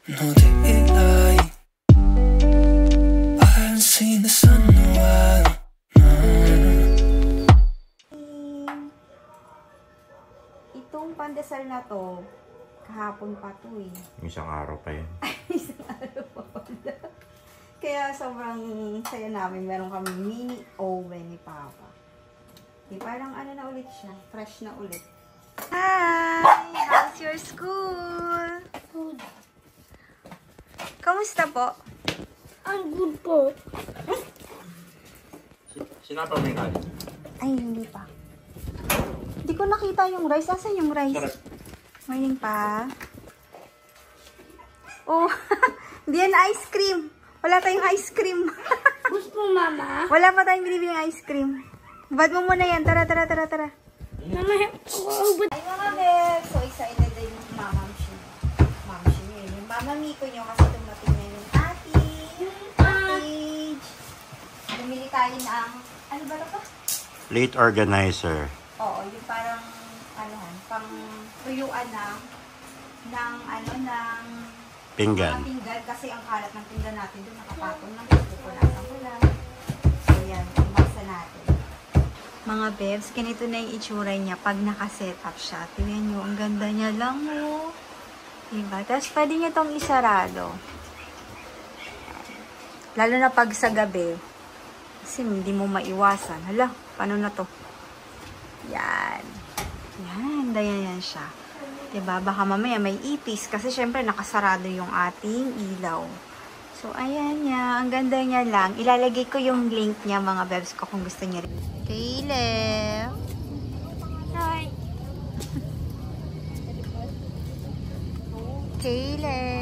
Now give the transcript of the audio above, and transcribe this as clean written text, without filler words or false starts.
No daylight, I haven't seen the sun in a while. Itong pandesal na to, kahapon pa to eh. Isang araw pa yan. Isang araw pa pala. Kaya sobrang saya namin. Meron kami mini oven ni Papa. Parang ano na ulit siya. Fresh na ulit. Hi! How's your school? Good. Kamusta po? I'm good po. Sinapa mo yung kanin? Ay, hindi pa. Hindi ko nakita yung rice. Asan yung rice? Morning pa. Oh, hindi yan ice cream. Wala tayong ice cream. Gusto mama? Wala pa tayong binibiling ice cream. Bad mo muna yan. Tara. Mama, Ay mga beb, so excited din yung mamamshi. Mamshi nyo yun. Yung mamamiko nyo kasi dumating na yung package. Bumili tayo ng, ano ba ito pa? Late organizer. Oo, yung parang, pang tuyuan ng Pinggan. mga pinggan. Kasi ang kalat ng pinggan natin doon nakapatong lang. Pupunatan ko lang. So yan, umaksa natin. Mga bebs, ganito na yung itsura niya pag nakaset up siya. Tingnan nyo, ang ganda niya lang mo. Diba? Tapos pwede niya itong isarado. Lalo na pag sa gabi. Kasi hindi mo maiwasan. Hala, paano na to? Yan. Yan, ganyan yan siya. Diba? Baka mamaya may ipis. Kasi syempre nakasarado yung ating ilaw. So, ayan niya. Ang ganda niya lang. Ilalagay ko yung link niya mga bebs ko kung gusto niya rin. Caleb. hi. Caleb.